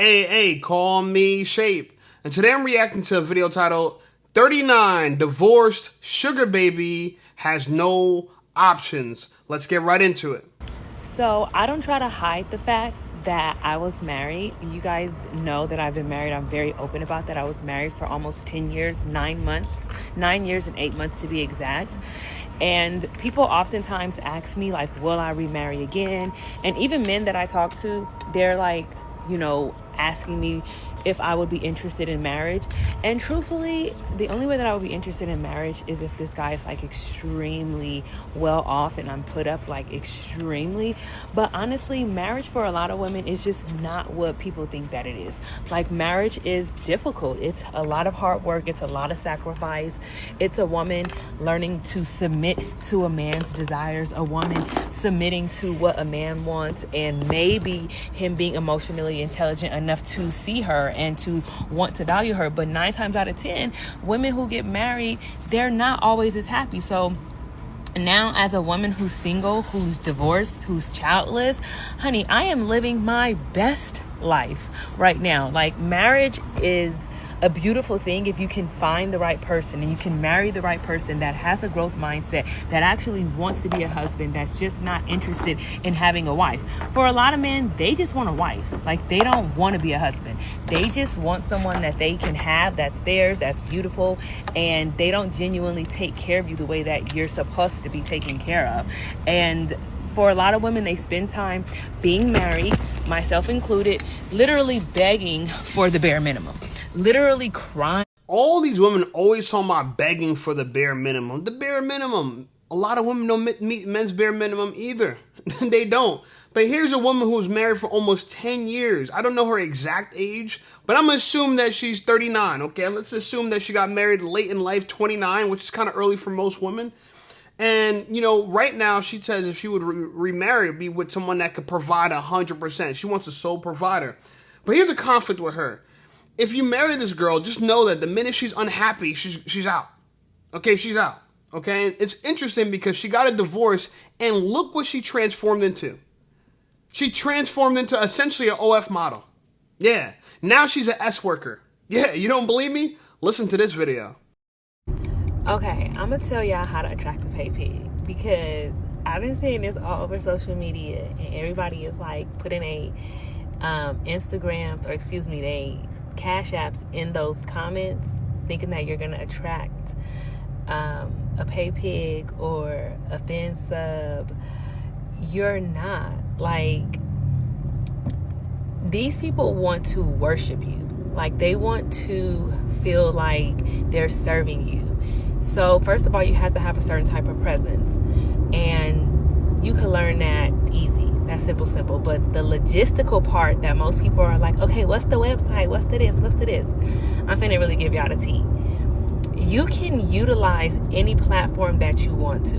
Hey, call me Shape. And today I'm reacting to a video titled 39 Divorced Sugar Baby Has No Options. Let's get right into it. So I don't try to hide the fact that I was married. You guys know that I've been married. I'm very open about that. I was married for almost 10 years, 9 months, 9 years and 8 months to be exact. And people oftentimes ask me, like, will I remarry again? And even men that I talk to, they're like, asking me if I would be interested in marriage. And truthfully, the only way that I would be interested in marriage is if this guy is like extremely well off and I'm put up like extremely. But honestly, marriage for a lot of women is just not what people think that it is. Like, marriage is difficult. It's a lot of hard work. It's a lot of sacrifice. It's a woman learning to submit to a man's desires, a woman submitting to what a man wants, and maybe him being emotionally intelligent enough to see her and to want to value her. But 9 times out of 10, women who get married, they're not always as happy. So now, as a woman who's single, who's divorced, who's childless, honey, I am living my best life right now. Like, marriage is a beautiful thing if you can find the right person and you can marry the right person that has a growth mindset, that actually wants to be a husband, that's just not interested in having a wife. For a lot of men, they just want a wife. Like, they don't want to be a husband. They just want someone that they can have, that's theirs, that's beautiful, and they don't genuinely take care of you the way that you're supposed to be taken care of. And for a lot of women, they spend time being married, myself included, literally begging for the bare minimum, literally crying. All these women always talking about begging for the bare minimum. The bare minimum. A lot of women don't meet men's bare minimum either. They don't. But here's a woman who was married for almost 10 years. I don't know her exact age, but I'm going to assume that she's 39, okay? Let's assume that she got married late in life, 29, which is kind of early for most women. And, right now she says if she would remarry, it'd be with someone that could provide 100%. She wants a sole provider. But here's a conflict with her. If you marry this girl, just know that the minute she's unhappy, she's out. Okay, she's out. Okay, it's interesting because she got a divorce, and look what she transformed into. She transformed into essentially an OF model. Yeah, now she's an S worker. Yeah, you don't believe me? Listen to this video. Okay, I'm gonna tell y'all how to attract a pay pig, because I've been seeing this all over social media, and everybody is like putting a Instagrams, or excuse me, they cash apps in those comments, thinking that you're gonna attract a pay pig or a fin sub. You're not. Like, these people want to worship you. Like, they want to feel like they're serving you. So first of all, you have to have a certain type of presence, and you can learn that easy. That's simple. But the logistical part that most people are like, okay, what's the website? What's the this? What's the this? I'm finna really give y'all the tea. You can utilize any platform that you want to.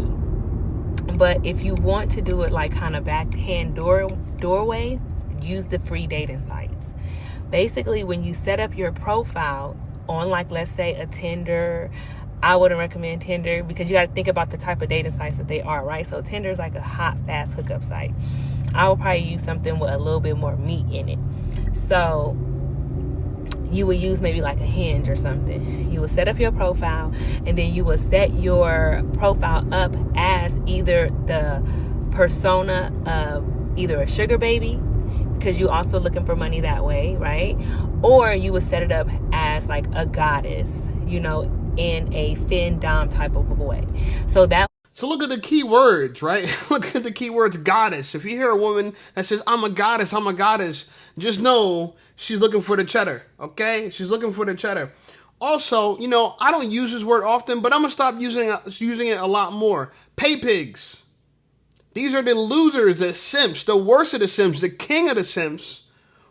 But if you want to do it like kind of backhand doorway, use the free dating sites. Basically, when you set up your profile on, like, let's say a Tinder, I wouldn't recommend Tinder because you got to think about the type of dating sites that they are, right? So Tinder is like a hot, fast hookup site. I would probably use something with a little bit more meat in it. So you would use maybe like a Hinge or something. You would set up your profile, and then you would set your profile up as either the persona of either a sugar baby, because you're also looking for money that way, right? Or you would set it up as like a goddess, in a fin dom type of a way. So look at the key words, right? Look at the key words, goddess. If you hear a woman that says, I'm a goddess, just know she's looking for the cheddar, okay? She's looking for the cheddar. Also, I don't use this word often, but I'm going to stop using it a lot more. Pay pigs. These are the losers, the simps, the worst of the simps, the king of the simps,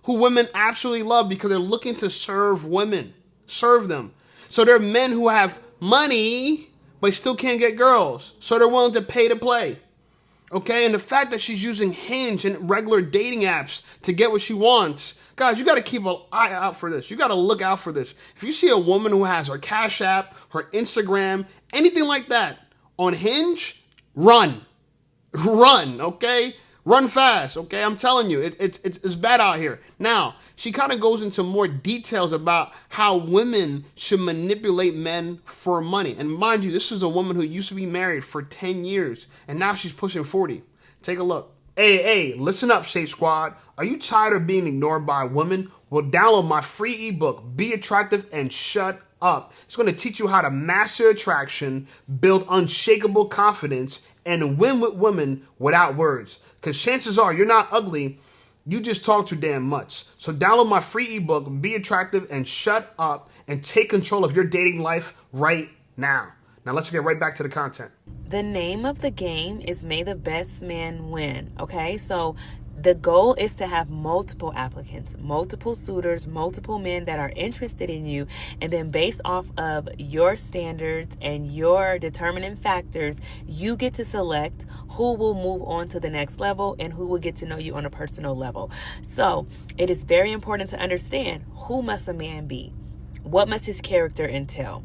who women absolutely love because they're looking to serve women, serve them. So they're men who have money, but still can't get girls. So they're willing to pay to play. Okay? And the fact that she's using Hinge and regular dating apps to get what she wants. Guys, you got to keep an eye out for this. You got to look out for this. If you see a woman who has her Cash App, her Instagram, anything like that on Hinge, run. Run, okay? Run fast, okay? I'm telling you, it's bad out here. Now, she kind of goes into more details about how women should manipulate men for money. And mind you, this is a woman who used to be married for 10 years, and now she's pushing 40. Take a look. Hey, listen up, Safe Squad. Are you tired of being ignored by women? Well, download my free ebook, Be Attractive and Shut Up. It's going to teach you how to master attraction, build unshakable confidence, and win with women without words. Because chances are you're not ugly, you just talk too damn much. So download my free ebook, Be Attractive and Shut Up, and take control of your dating life right now. Now let's get right back to the content. The name of the game is May the Best Man Win. Okay, so the goal is to have multiple applicants, multiple suitors, multiple men that are interested in you. And then based off of your standards and your determining factors, you get to select who will move on to the next level and who will get to know you on a personal level. So it is very important to understand, who must a man be? What must his character entail?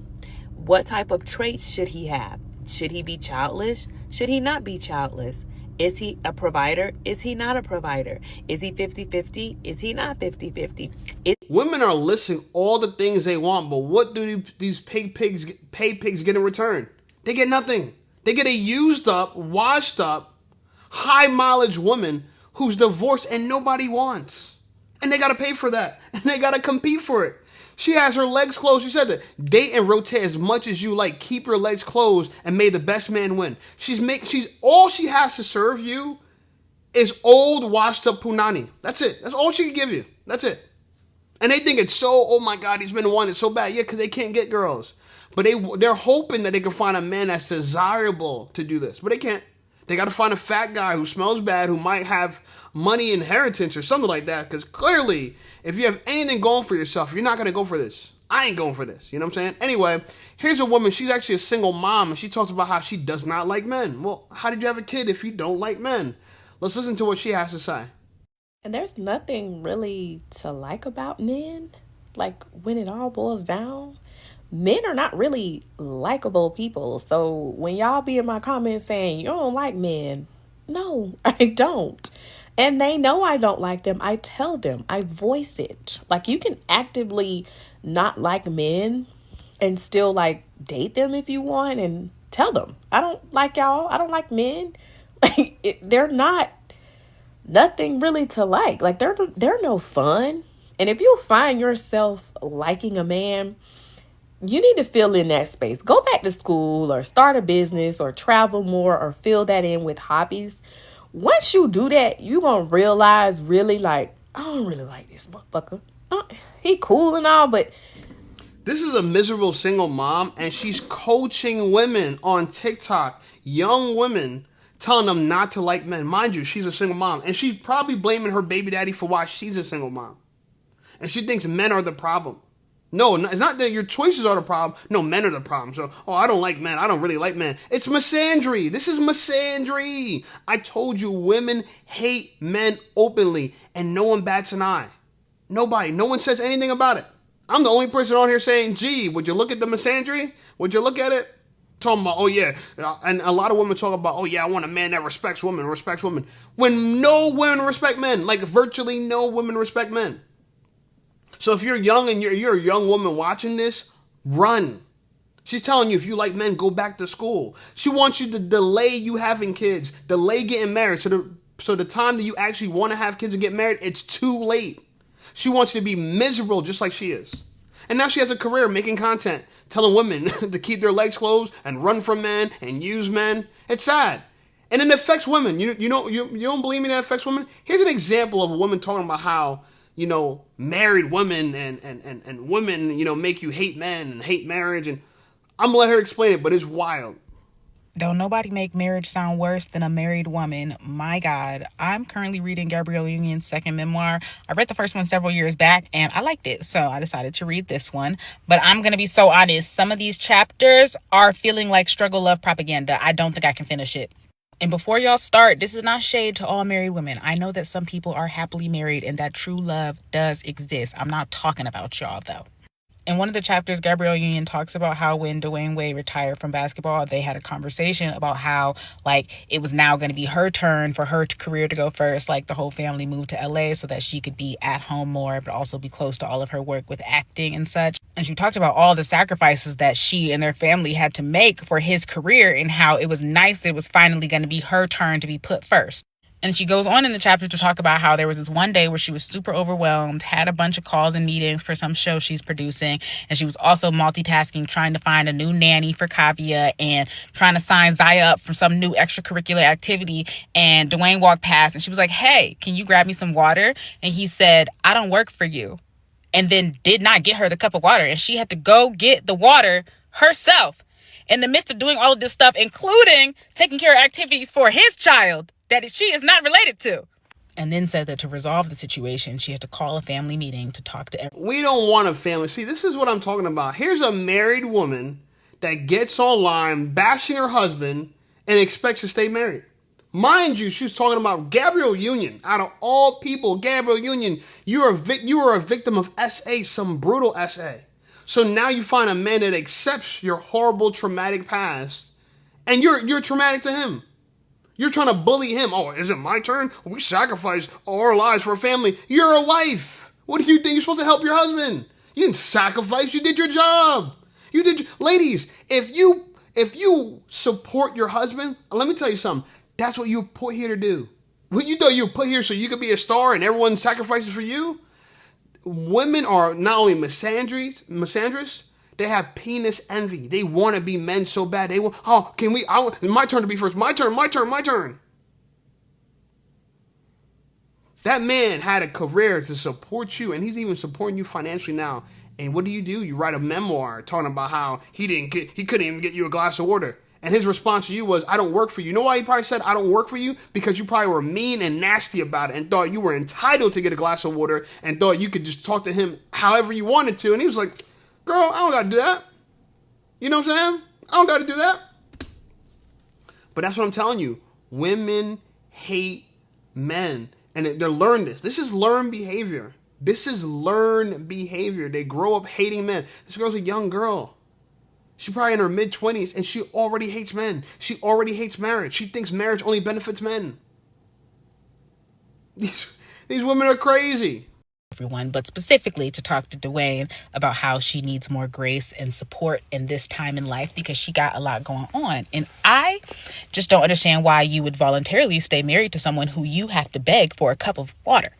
What type of traits should he have? Should he be childless? Should he not be childless? Is he a provider? Is he not a provider? Is he 50-50? Is he not 50-50? Women are listing all the things they want, but what do these pay pigs get in return? They get nothing. They get a used up, washed up, high mileage woman who's divorced and nobody wants. And they got to pay for that. And they got to compete for it. She has her legs closed. She said that. Date and rotate as much as you like. Keep your legs closed and may the best man win. She's all she has to serve you is old washed up punani. That's it. That's all she can give you. That's it. And they think it's so, oh my God, he's been wanted so bad. Yeah, because they can't get girls. But they're hoping that they can find a man that's desirable to do this. But they can't. They got to find a fat guy who smells bad, who might have money inheritance or something like that. Because clearly, if you have anything going for yourself, you're not going to go for this. I ain't going for this. You know what I'm saying? Anyway, here's a woman. She's actually a single mom, and she talks about how she does not like men. Well, how did you have a kid if you don't like men? Let's listen to what she has to say. And there's nothing really to like about men. Like, when it all boils down, men are not really likable people. So when y'all be in my comments saying you don't like men, no, I don't. And they know I don't like them. I tell them, I voice it. Like, you can actively not like men and still like date them if you want, and tell them, I don't like y'all. I don't like men. Like, they're not nothing really to like. Like, they're no fun. And if you find yourself liking a man, you need to fill in that space. Go back to school or start a business or travel more or fill that in with hobbies. Once you do that, you're going to realize really, like, I don't really like this motherfucker. He cool and all, but... This is a miserable single mom, and she's coaching women on TikTok, young women, telling them not to like men. Mind you, she's a single mom, and she's probably blaming her baby daddy for why she's a single mom. And she thinks men are the problem. No, it's not that your choices are the problem. No, men are the problem. So, I don't like men. I don't really like men. It's misandry. This is misandry. I told you, women hate men openly, and no one bats an eye. Nobody. No one says anything about it. I'm the only person on here saying, gee, would you look at the misandry? Would you look at it? Talking about, oh yeah. And a lot of women talk about, oh yeah, I want a man that respects women. When no women respect men. Like, virtually no women respect men. So if you're young and you're a young woman watching this, run. She's telling you, if you like men, go back to school. She wants you to delay you having kids, delay getting married. So the time that you actually want to have kids and get married, it's too late. She wants you to be miserable just like she is. And now she has a career making content, telling women to keep their legs closed and run from men and use men. It's sad. And it affects women. You don't believe me that affects women? Here's an example of a woman talking about how, married women and women, make you hate men and hate marriage. And I'm going to let her explain it, but it's wild. Don't nobody make marriage sound worse than a married woman. My God. I'm currently reading Gabrielle Union's second memoir. I read the first one several years back and I liked it, so I decided to read this one. But I'm going to be so honest. Some of these chapters are feeling like struggle love propaganda. I don't think I can finish it. And before y'all start, this is not shade to all married women. I know that some people are happily married and that true love does exist. I'm not talking about y'all, though. In one of the chapters, Gabrielle Union talks about how when Dwayne Wade retired from basketball, they had a conversation about how, like, it was now going to be her turn for her career to go first. Like, the whole family moved to LA so that she could be at home more, but also be close to all of her work with acting and such. And she talked about all the sacrifices that she and their family had to make for his career and how it was nice that it was finally going to be her turn to be put first. And she goes on in the chapter to talk about how there was this one day where she was super overwhelmed, had a bunch of calls and meetings for some show she's producing, and she was also multitasking, trying to find a new nanny for Kavia and trying to sign Zaya up for some new extracurricular activity. And Dwayne walked past and she was like, "Hey, can you grab me some water?" And he said, "I don't work for you." And then did not get her the cup of water. And she had to go get the water herself in the midst of doing all of this stuff, including taking care of activities for his child that she is not related to. And then said that to resolve the situation, she had to call a family meeting to talk to everyone. We don't want a family. See, this is what I'm talking about. Here's a married woman that gets online bashing her husband and expects to stay married. Mind you, she was talking about Gabrielle Union. Out of all people, Gabrielle Union, you were a victim of SA, some brutal SA. So now you find a man that accepts your horrible, traumatic past, and you're traumatic to him. You're trying to bully him. Oh, is it my turn? We sacrificed our lives for a family. You're a wife. What do you think? You're supposed to help your husband. You didn't sacrifice. You did your job. Ladies, if you support your husband, let me tell you something. That's what you put here to do. What you thought you put here so you could be a star and everyone sacrifices for you? Women are not only misandrous, they have penis envy. They want to be men so bad. They want, it's my turn to be first. My turn. That man had a career to support you, and he's even supporting you financially now. And what do? You write a memoir talking about how he couldn't even get you a glass of water. And his response to you was, "I don't work for you." You know why he probably said, "I don't work for you"? Because you probably were mean and nasty about it and thought you were entitled to get a glass of water and thought you could just talk to him however you wanted to. And he was like, "Girl, I don't got to do that." You know what I'm saying? I don't got to do that. But that's what I'm telling you. Women hate men. And they're learned this. This is learned behavior. They grow up hating men. This girl's a young girl. She's probably in her mid-20s, and she already hates men. She already hates marriage. She thinks marriage only benefits men. These women are crazy. Everyone, but specifically to talk to Dwayne about how she needs more grace and support in this time in life because she got a lot going on. And I just don't understand why you would voluntarily stay married to someone who you have to beg for a cup of water.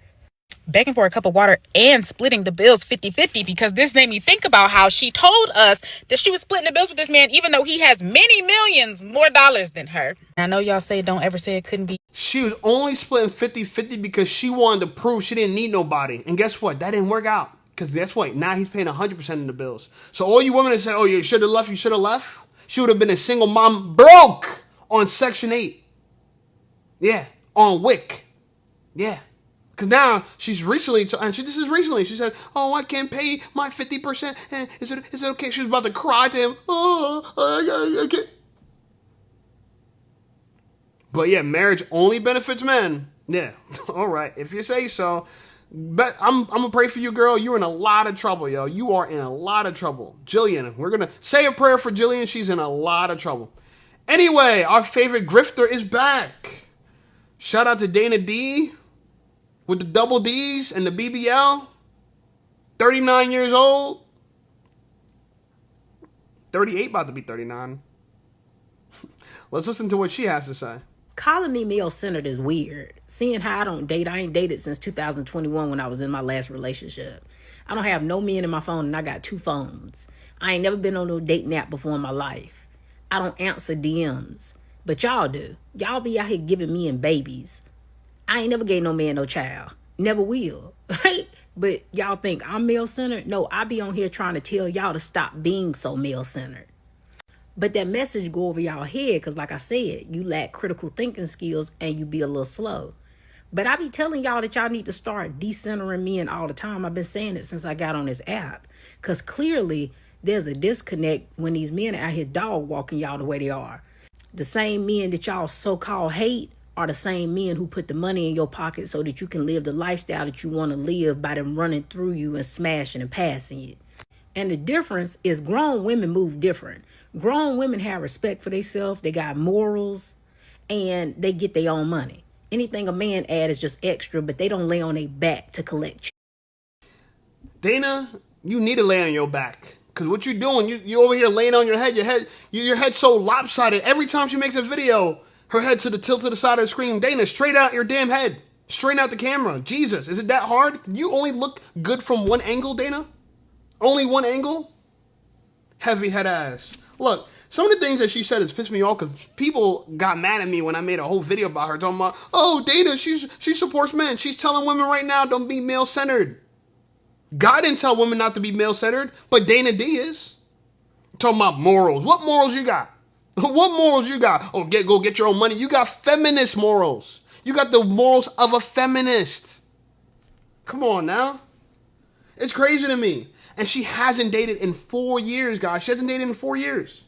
Begging for a cup of water and splitting the bills 50-50, because this made me think about how she told us that she was splitting the bills with this man even though he has many millions more dollars than her. I know y'all say don't ever say it couldn't be. She was only splitting 50-50 because she wanted to prove she didn't need nobody. And guess what? That didn't work out. Because guess what? Now he's paying 100% of the bills. So all you women that said, "Oh, you should have left. She would have been a single mom broke on Section 8. Yeah. On WIC. Yeah. Because now she said, "Oh, I can't pay my 50%. Is it okay?" She was about to cry to him. "Oh, I can't." But yeah, marriage only benefits men. Yeah, all right, if you say so. But I'm gonna pray for you, girl. You're in a lot of trouble, yo. You are in a lot of trouble. Jillian, we're gonna say a prayer for Jillian. She's in a lot of trouble. Anyway, our favorite grifter is back. Shout out to Dana D with the double D's and the BBL. 39 years old. 38, about to be 39. Let's listen to what she has to say. Calling me male-centered is weird. Seeing how I don't date, I ain't dated since 2021 when I was in my last relationship. I don't have no men in my phone and I got 2 phones. I ain't never been on no dating app before in my life. I don't answer DMs. But y'all do. Y'all be out here giving men babies. I ain't never gave no man no child. Never will. Right? But y'all think I'm male-centered? No, I be on here trying to tell y'all to stop being so male-centered. But that message go over y'all head because, like I said, you lack critical thinking skills and you be a little slow. But I be telling y'all that y'all need to start decentering men all the time. I've been saying it since I got on this app. Because clearly there's a disconnect when these men are out here dog walking y'all the way they are. The same men that y'all so-called hate are the same men who put the money in your pocket so that you can live the lifestyle that you want to live by them running through you and smashing and passing you. And the difference is grown women move different. Grown women have respect for themselves. They got morals, and they get their own money. Anything a man add is just extra, but they don't lay on their back to collect. Dana, you need to lay on your back. Because what you're doing, you over here laying on your head. Your head's so lopsided. Every time she makes a video, her head to the tilt to the side of the screen. Dana, straight out your damn head. Straighten out the camera. Jesus, is it that hard? You only look good from one angle, Dana? Only one angle? Heavy head ass. Look, some of the things that she said has pissed me off because people got mad at me when I made a whole video about her talking about, oh, Dana, she supports men. She's telling women right now, don't be male-centered. God didn't tell women not to be male-centered, but Dana D is. Talking about morals. What morals you got? What morals you got? Oh, go get your own money. You got feminist morals. You got the morals of a feminist. Come on now. It's crazy to me. And she hasn't dated in 4 years, guys. She hasn't dated in 4 years.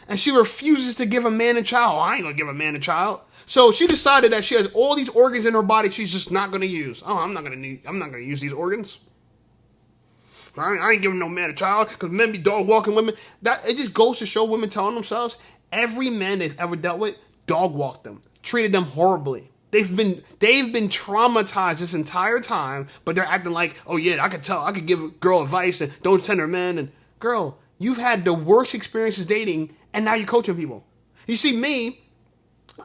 And she refuses to give a man a child. Oh, I ain't gonna give a man a child. So she decided that she has all these organs in her body she's just not gonna use. Oh, I'm not gonna use these organs. I ain't giving no man a child because men be dog walking women. That it just goes to show women telling themselves every man they've ever dealt with dog walked them, treated them horribly. They've been traumatized this entire time, but they're acting like, oh yeah, I could give a girl advice and don't send her men. And girl, you've had the worst experiences dating, and now you're coaching people. You see me,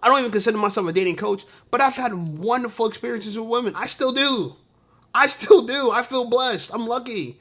I don't even consider myself a dating coach, but I've had wonderful experiences with women. I still do. I feel blessed. I'm lucky.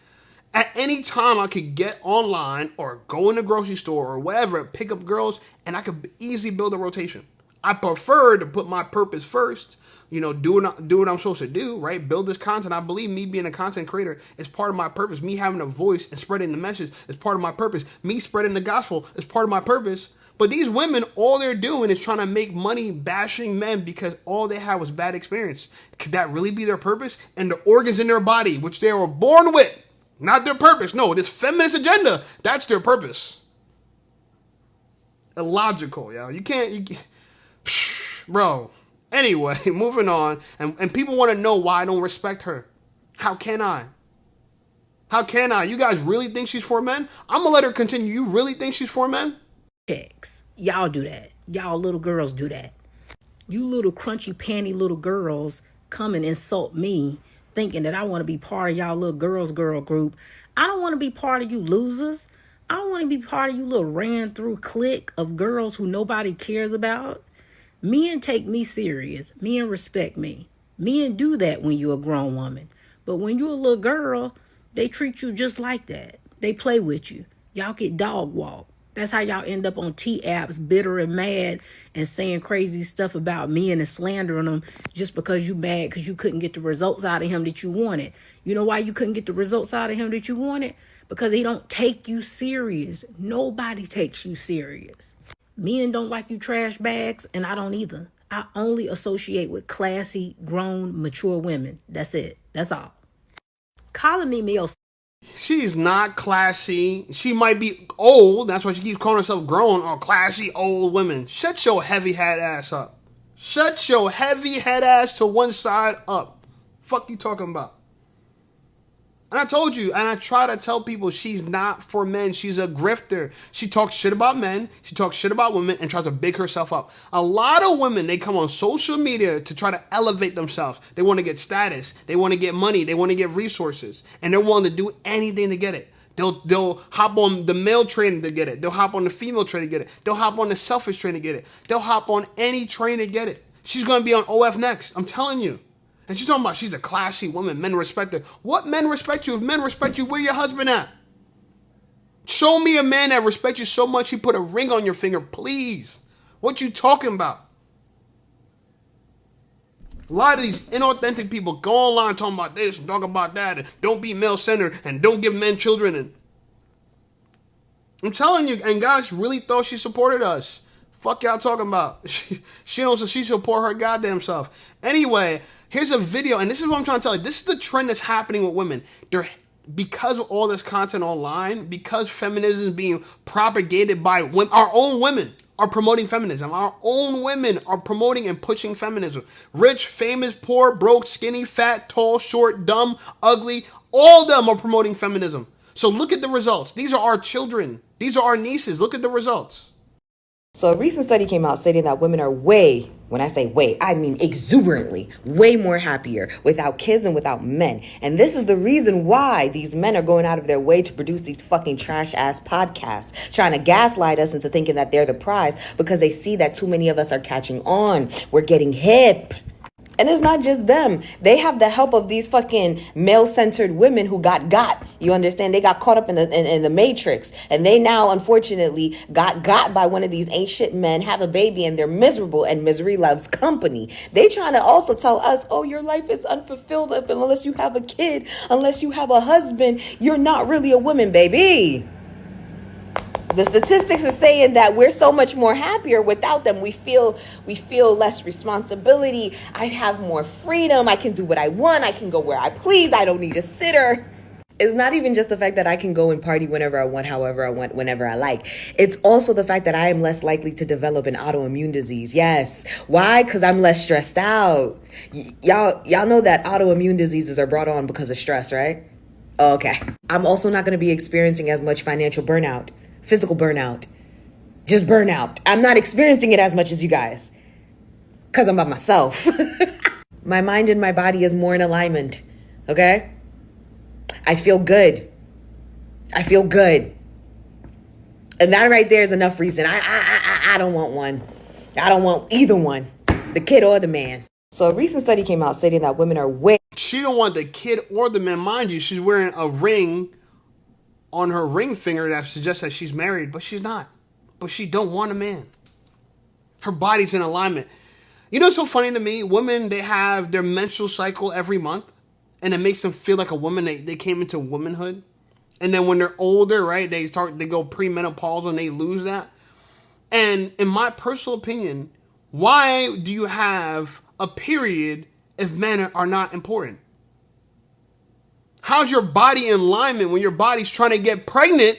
At any time I could get online or go in the grocery store or whatever, pick up girls, and I could easily build a rotation. I prefer to put my purpose first, do what I'm supposed to do, right? Build this content. I believe me being a content creator is part of my purpose. Me having a voice and spreading the message is part of my purpose. Me spreading the gospel is part of my purpose. But these women, all they're doing is trying to make money bashing men because all they had was bad experience. Could that really be their purpose? And the organs in their body, which they were born with, not their purpose. No, this feminist agenda, that's their purpose. Illogical, yo. You can't bro. Anyway, moving on. And people want to know why I don't respect her. How can I? You guys really think she's for men? I'm going to let her continue. You really think she's for men? Chicks. Y'all do that. Y'all little girls do that. You little crunchy panty little girls come and insult me thinking that I want to be part of y'all little girl group. I don't want to be part of you losers. I don't want to be part of you little ran through clique of girls who nobody cares about. Men take me serious. Men respect me. Men do that when you're a grown woman. But when you're a little girl, they treat you just like that. They play with you. Y'all get dog walked. That's how y'all end up on T-apps, bitter and mad, and saying crazy stuff about men and slandering them just because you mad because you couldn't get the results out of him that you wanted. You know why you couldn't get the results out of him that you wanted? Because he don't take you serious. Nobody takes you serious. Men don't like you trash bags, and I don't either. I only associate with classy, grown, mature women. That's it. That's all. Calling me male. She's not classy. She might be old. That's why she keeps calling herself grown or classy old women. Shut your heavy head ass up. Shut your heavy head ass to one side up. Fuck you talking about? And I told you, and I try to tell people she's not for men. She's a grifter. She talks shit about men. She talks shit about women and tries to big herself up. A lot of women, they come on social media to try to elevate themselves. They want to get status. They want to get money. They want to get resources. And they're willing to do anything to get it. They'll hop on the male train to get it. They'll hop on the female train to get it. They'll hop on the selfish train to get it. They'll hop on any train to get it. She's going to be on OF next. I'm telling you. And she's talking about she's a classy woman. Men respect her. What men respect you? If men respect you, where your husband at? Show me a man that respects you so much he put a ring on your finger, please. What you talking about? A lot of these inauthentic people go online talking about this and talking about that and don't be male-centered and don't give men children. And I'm telling you, and guys really thought she supported us. Fuck y'all talking about. She support her goddamn self. Anyway, here's a video, and this is what I'm trying to tell you. This is the trend that's happening with women. Because of all this content online, because feminism is being propagated by women, our own women are promoting feminism. Our own women are promoting and pushing feminism. Rich, famous, poor, broke, skinny, fat, tall, short, dumb, ugly, all of them are promoting feminism. So look at the results. These are our children. These are our nieces. Look at the results. So a recent study came out stating that women are way, when I say way, I mean exuberantly, way more happier without kids and without men. And this is the reason why these men are going out of their way to produce these fucking trash ass podcasts, trying to gaslight us into thinking that they're the prize because they see that too many of us are catching on. We're getting hip. And it's not just them. They have the help of these fucking male-centered women who got. You understand? They got caught up in the matrix. And they now, unfortunately, got by one of these ain't shit men, have a baby, and they're miserable, and misery loves company. They trying to also tell us, oh, your life is unfulfilled unless you have a kid, unless you have a husband. You're not really a woman, baby. The statistics are saying that we're so much more happier without them. We feel less responsibility. I have more freedom. I can do what I want. I can go where I please. I don't need a sitter. It's not even just the fact that I can go and party whenever I want, however I want, whenever I like. It's also the fact that I am less likely to develop an autoimmune disease. Yes. Why? Because I'm less stressed out. Y'all know that autoimmune diseases are brought on because of stress, right? Okay. I'm also not going to be experiencing as much financial burnout. Physical burnout. Just burnout. I'm not experiencing it as much as you guys. Because I'm by myself. My mind and my body is more in alignment. Okay? I feel good. I feel good. And that right there is enough reason. I don't want one. I don't want either one. The kid or the man. So a recent study came out stating that women are way... She don't want the kid or the man. Mind you, she's wearing a ring on her ring finger that suggests that she's married, but she's not. But she don't want a man. Her body's in alignment. You know what's so funny to me? Women, they have their menstrual cycle every month, and it makes them feel like a woman. They came into womanhood. And then when they're older, right, they go premenopausal and they lose that. And in my personal opinion, why do you have a period if men are not important? How's your body in alignment when your body's trying to get pregnant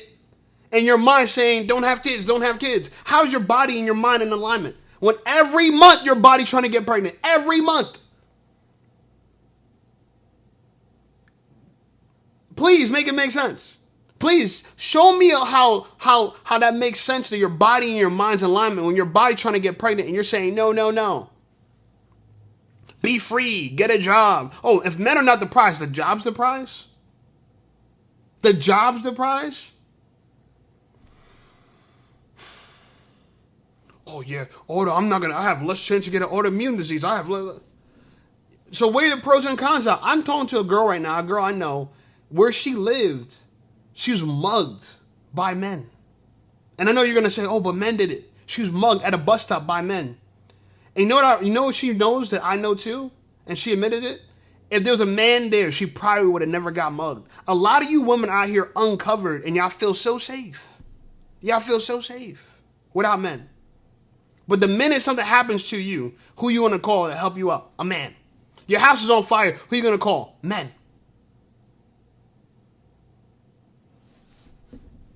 and your mind saying, don't have kids, don't have kids? How's your body and your mind in alignment when every month your body's trying to get pregnant? Every month. Please make it make sense. Please show me how that makes sense that your body and your mind's in alignment when your body's trying to get pregnant and you're saying, no. Be free. Get a job. Oh, if men are not the prize, the job's the prize? The job's the prize? Oh, yeah. I have less chance to get an autoimmune disease. So where are the pros and cons are? I'm talking to a girl right now, a girl I know, where she lived, she was mugged by men. And I know you're going to say, oh, but men did it. She was mugged at a bus stop by men. And you know what she knows that I know too? And she admitted it? If there was a man there, she probably would have never got mugged. A lot of you women out here uncovered and y'all feel so safe. Y'all feel so safe without men. But the minute something happens to you, who you want to call to help you out? A man. Your house is on fire. Who you going to call? Men.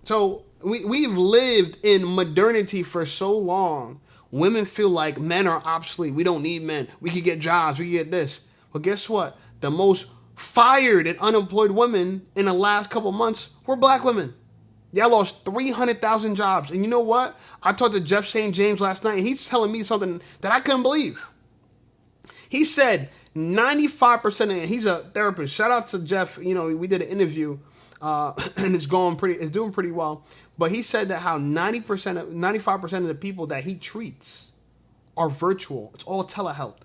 So we've lived in modernity for so long. Women feel like men are obsolete. We don't need men. We can get jobs. We can get this. But guess what? The most fired and unemployed women in the last couple months were black women. Y'all lost 300,000 jobs. And you know what? I talked to Jeff St. James last night, and he's telling me something that I couldn't believe. He said 95%, and he's a therapist. Shout out to Jeff. You know, we did an interview, and it's doing pretty well. But he said that how 95% of the people that he treats are virtual. It's all telehealth.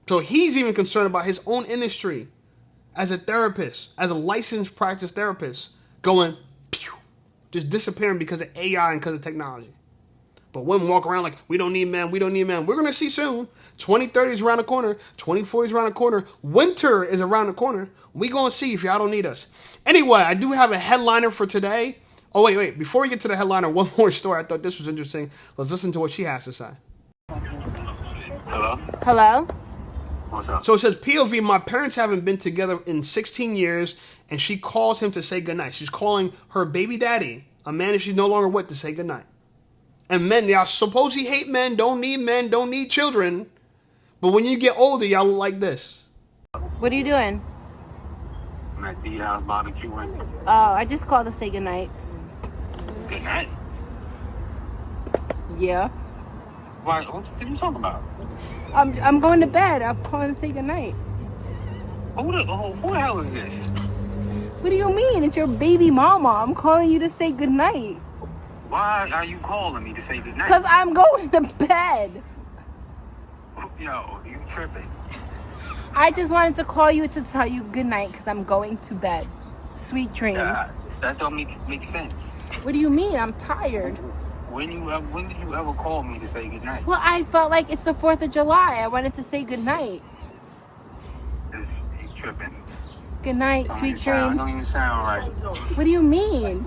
So he's even concerned about his own industry as a therapist, as a licensed practice therapist, going, pew, just disappearing because of AI and because of technology. But women walk around like, we don't need men, we don't need men. We're going to see soon. 2030 is around the corner. 2040 is around the corner. Winter is around the corner. We going to see if y'all don't need us. Anyway, I do have a headliner for today. Oh, wait. Before we get to the headliner, one more story. I thought this was interesting. Let's listen to what she has to say. Hello? What's up? So it says, POV, my parents haven't been together in 16 years, and she calls him to say goodnight. She's calling her baby daddy, a man that she's no longer with, to say goodnight. And men, y'all supposedly hate men, don't need children. But when you get older, y'all look like this. What are you doing? I'm at the house barbecuing. Oh, I just called to say goodnight. Good night. Yeah. Why? What you talking about? I'm going to bed. I'm calling to say goodnight. Who the hell is this? What do you mean? It's your baby mama. I'm calling you to say goodnight. Why are you calling me to say good night? Because I'm going to bed. Yo, you tripping. I just wanted to call you to tell you goodnight because I'm going to bed. Sweet dreams. That don't make sense. What do you mean? I'm tired. When did you ever call me to say good night? Well, I felt like it's the 4th of July. I wanted to say goodnight. You tripping. Good night, sweet dreams. Don't even sound right. What do you mean?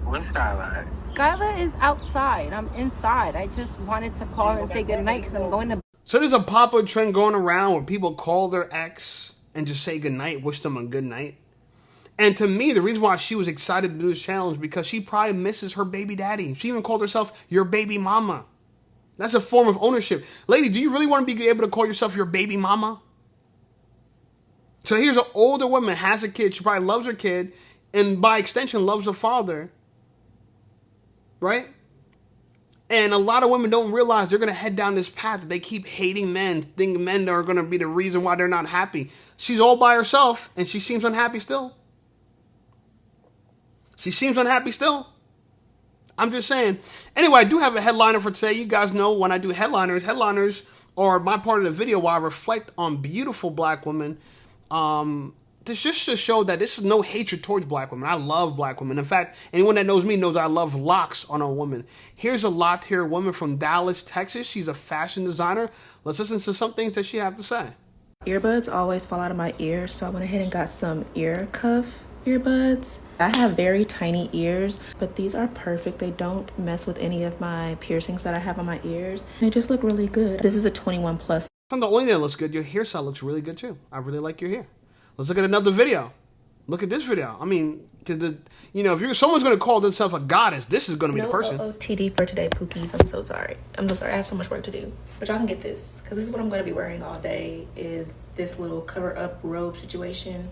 Where's Skylar at? Skylar is outside. I'm inside. I just wanted to call and say goodnight because I'm going to... So there's a popular trend going around where people call their ex and just say goodnight, wish them a good night. And to me, the reason why she was excited to do this challenge is because she probably misses her baby daddy. She even called herself your baby mama. That's a form of ownership. Lady, do you really want to be able to call yourself your baby mama? So here's an older woman, has a kid. She probably loves her kid, and by extension, loves her father. Right? And a lot of women don't realize they're going to head down this path. They keep hating men, thinking men are going to be the reason why they're not happy. She's all by herself, and she seems unhappy still. She seems unhappy still. I'm just saying. Anyway, I do have a headliner for today. You guys know when I do headliners are my part of the video where I reflect on beautiful black women. This just to show that this is no hatred towards black women. I love black women. In fact, anyone that knows me knows I love locks on a woman. Here's a locked-hair woman from Dallas, Texas. She's a fashion designer. Let's listen to some things that she has to say. Earbuds always fall out of my ears, so I went ahead and got some ear cuff earbuds. I have very tiny ears, but these are perfect. They don't mess with any of my piercings that I have on my ears. They just look really good. This is a 21 plus. It's not the only thing that looks good. Your hairstyle looks really good too. I really like your hair. Let's look at another video. Look at this video. I mean, if someone's going to call themselves a goddess, this is going to be the person. OOTD for today, Pookies. I'm so sorry. I have so much work to do. But y'all can get this, because this is what I'm going to be wearing all day, is this little cover-up robe situation.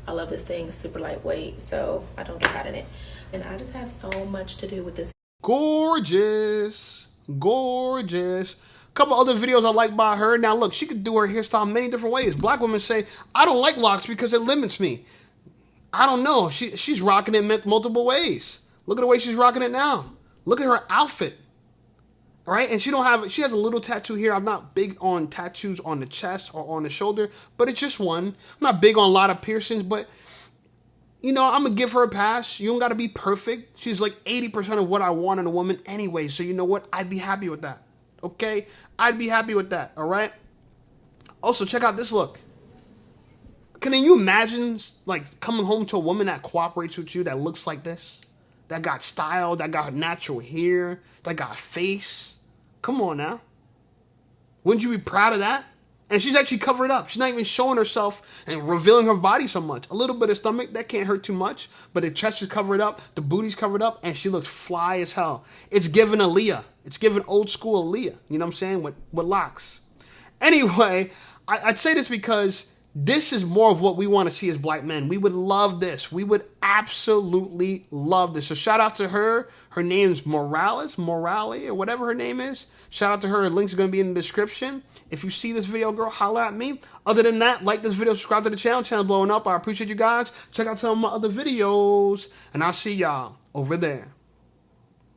I love this thing. It's super lightweight, so I don't get hot in it. And I just have so much to do with this. Gorgeous. Gorgeous. A couple other videos I like by her. Now look, she could do her hairstyle many different ways. Black women say, I don't like locks because it limits me. I don't know. She's rocking it multiple ways. Look at the way she's rocking it now. Look at her outfit. All right, and she has a little tattoo here. I'm not big on tattoos on the chest or on the shoulder, but it's just one. I'm not big on a lot of piercings, but I'm going to give her a pass. You don't got to be perfect. She's like 80% of what I want in a woman anyway, so you know what? I'd be happy with that. Okay? I'd be happy with that, all right? Also, check out this look. Can you imagine, like, coming home to a woman that cooperates with you that looks like this? That got style, that got natural hair, that got face. Come on now. Wouldn't you be proud of that? And she's actually covered up. She's not even showing herself and revealing her body so much. A little bit of stomach, that can't hurt too much. But the chest is covered up, the booty's covered up, and she looks fly as hell. It's giving Aaliyah. It's giving old school Aaliyah. You know what I'm saying? With locks. Anyway, I'd say this because this is more of what we want to see as black men. We would love this. We would absolutely love this. So shout out to her. Her name's Morale, or whatever her name is. Shout out to her. Her link's going to be in the description. If you see this video, girl, holla at me. Other than that, like this video, subscribe to the channel. Channel's blowing up. I appreciate you guys. Check out some of my other videos. And I'll see y'all over there.